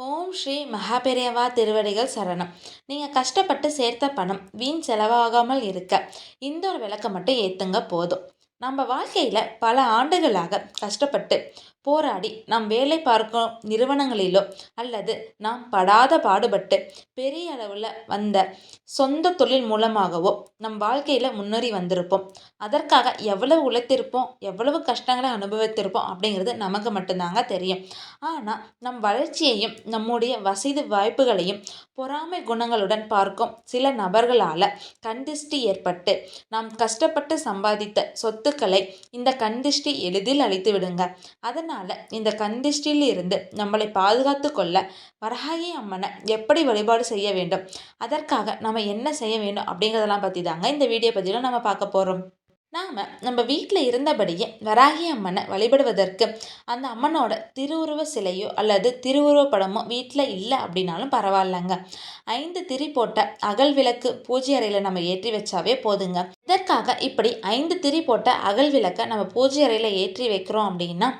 ஓம் ஸ்ரீ மகாபெரியவா திருவடிகள் சரணம். நீங்கள் கஷ்டப்பட்டு சேர்த்த பணம் வீண் செலவாகாமல் இருக்க இந்த ஒரு விளக்கம் மட்டும் ஏற்றுங்க போதும். நம்ம வாழ்க்கையில் பல ஆண்டுகளாக கஷ்டப்பட்டு போராடி நாம் வேலை பார்க்கும் நிறுவனங்களிலோ அல்லது நாம் படாத பாடுபட்டு பெரிய அளவில் வந்த சொந்த தொழில் மூலமாகவோ நம் வாழ்க்கையில் முன்னேறி வந்திருப்போம். அதற்காக எவ்வளவு உழைத்திருப்போம், எவ்வளவு கஷ்டங்களை அனுபவித்திருப்போம் அப்படிங்கிறது நமக்கு மட்டும்தாங்க தெரியும். ஆனால் நம் வளர்ச்சியையும் நம்முடைய வசதி வாய்ப்புகளையும் பொறாமை குணங்களுடன் பார்க்கும் சில நபர்களால் கண்திஷ்டி ஏற்பட்டு நாம் கஷ்டப்பட்டு சம்பாதித்த சொத்துக்களை இந்த கண்திஷ்டி எளிதில் அழித்து விடுங்க. அதனால் இந்த கண்திஷ்டியில் இருந்து நம்மளை பாதுகாத்து கொள்ள வராகி அம்மனை எப்படி வழிபாடு செய்ய வேண்டும், அதற்காக நம்ம என்ன செய்ய வேண்டும் அப்படிங்கிறதெல்லாம் பற்றி தாங்க இந்த வீடியோ பதிவில் நம்ம பார்க்க போகிறோம். நம்ம வீட்டில் இருந்தபடியே வராகி அம்மனை வழிபடுவதற்கு அந்த அம்மனோட திருவுருவ சிலையோ அல்லது திருவுருவ படமோ வீட்டில் இல்லை அப்படின்னாலும் பரவாயில்லைங்க. 5 திரி போட்ட அகல் விளக்கு பூஜை அறையில் நம்ம ஏற்றி வச்சாவே போதுங்க. இதற்காக இப்படி 5 திரி போட்ட அகல் விளக்கை நம்ம பூஜை அறையில் ஏற்றி வைக்கிறோம் அப்படின்னா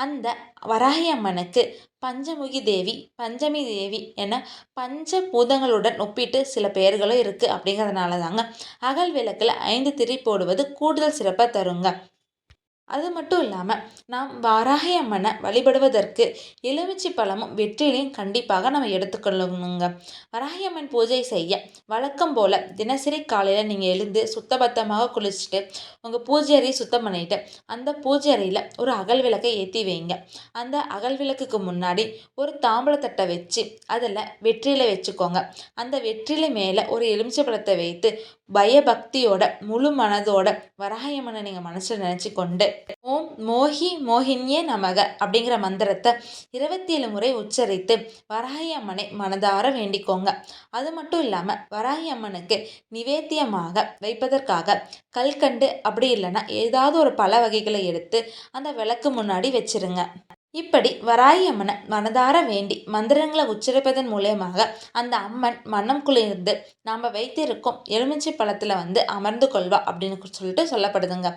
அந்த வராகி அம்மனுக்கு பஞ்சமுகி தேவி, பஞ்சமி தேவி என பஞ்ச பூதங்களுடன் ஒப்பிட்டு சில பெயர்களும் இருக்குது. அப்படிங்கிறதுனால தாங்க அகல் விளக்கில் 5 திரி போடுவது கூடுதல் சிறப்பை தருங்க. அது மட்டும் இல்லாமல் நாம் வாராகி அம்மனை வழிபடுவதற்கு எலுமிச்சை பழமும் வெற்றிலையும் கண்டிப்பாக நம்ம எடுத்துக்கொள்ளணுங்க. வராகி அம்மன் பூஜை செய்ய வழக்கம் போல் தினசரி காலையில் நீங்கள் எழுந்து சுத்தபத்தமாக குளிச்சுட்டு உங்கள் பூஜை அறையை சுத்தம் பண்ணிவிட்டு அந்த பூஜை அறையில் ஒரு அகல் விளக்கை ஏற்றி வைங்க. அந்த அகல் விளக்குக்கு முன்னாடி ஒரு தாம்பழத்தட்டை வச்சு அதில் வெற்றிலை வச்சுக்கோங்க. அந்த வெற்றிலை மேலே ஒரு எலுமிச்சை பழத்தை வைத்து பயபக்தியோட முழு மனதோட வராகி அம்மனை நீங்கள் மனசில் நினச்சி கொண்டு ஓம் மோகினியே நமக அப்படிங்கிற மந்திரத்தை 27 முறை உச்சரித்து வராகி அம்மனை மனதார வேண்டிக்கோங்க. அது மட்டும் இல்லாமல் வராகி அம்மனுக்கு நிவேத்தியமாக வைப்பதற்காக கல்கண்டு அப்படி இல்லைன்னா ஏதாவது ஒரு பல வகைகளை எடுத்து அந்த விளக்கு முன்னாடி வச்சிருங்க. இப்படி வராகி அம்மனை மனதார வேண்டி மந்திரங்களை உச்சரிப்பதன் மூலயமாக அந்த அம்மன் மனம் குளிர்ந்து நாம் வைத்திருக்கும் எலுமிச்சை பழத்தில் அமர்ந்து கொள்வா அப்படின்னு சொல்லிட்டு சொல்லப்படுதுங்க.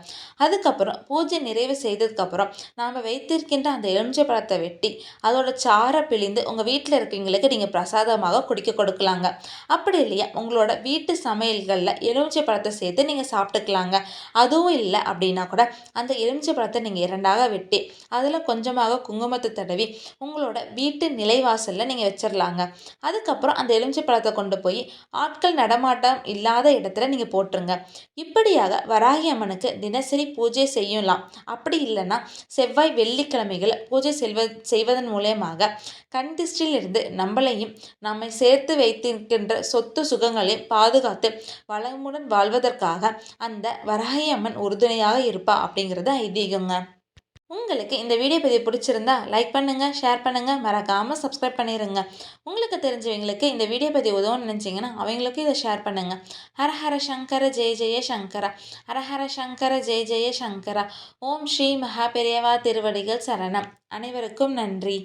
அதுக்கப்புறம் பூஜை நிறைவு செய்ததுக்கப்புறம் நாம் வைத்திருக்கின்ற அந்த எலுமிச்சை பழத்தை வெட்டி அதோட சாரை பிழிந்து உங்கள் வீட்டில் இருக்கவங்களுக்கு நீங்கள் பிரசாதமாக குடிக்க கொடுக்கலாங்க. அப்படி இல்லையா உங்களோட வீட்டு சமையல்களில் எலுமிச்சை பழத்தை சேர்த்து நீங்கள் சாப்பிட்டுக்கலாங்க. அதுவும் இல்லை அப்படின்னா கூட அந்த எலுமிச்சை பழத்தை நீங்கள் 2ஆக வெட்டி அதில் கொஞ்சமாக குங்குமத்தை தடவி உங்களோட வீட்டு நிலைவாசலில் நீங்கள் வச்சிடலாங்க. அதுக்கப்புறம் அந்த எலுமிச்சை பழத்தை கொண்டு போய் ஆட்கள் நடமாட்டம் இல்லாத இடத்துல நீங்கள் போட்டுருங்க. இப்படியாக வராகி அம்மனுக்கு தினசரி பூஜை செய்யலாம். அப்படி இல்லைன்னா செவ்வாய் வெள்ளிக்கிழமைகள் பூஜை செய்வதன் மூலயமாக கண் திருஷ்டியிலிருந்து நம்மளையும் நம்மை சேர்த்து வைத்திருக்கின்ற சொத்து சுகங்களையும் பாதுகாத்து வளமுடன் வாழ்வதற்காக அந்த வராகி அம்மன் உறுதுணையாக இருப்பா அப்படிங்கிறது ஐதீகங்க. உங்களுக்கு இந்த வீடியோ பதிவு பிடிச்சிருந்தா லைக் பண்ணுங்கள், ஷேர் பண்ணுங்கள், மறக்காமல் சப்ஸ்கிரைப் பண்ணிடுங்க. உங்களுக்கு தெரிஞ்சவங்களுக்கு இந்த வீடியோ பதிவு உதவுன்னு நினச்சிங்கன்னா அவங்களுக்கும் இதை ஷேர் பண்ணுங்கள். ஹரஹர சங்கர ஜெய ஜெய சங்கரா, ஹரஹர சங்கர ஜெய ஜெய சங்கரா. ஓம் ஸ்ரீ மகாபெரியவா திருவடிகள் சரணம். அனைவருக்கும் நன்றி.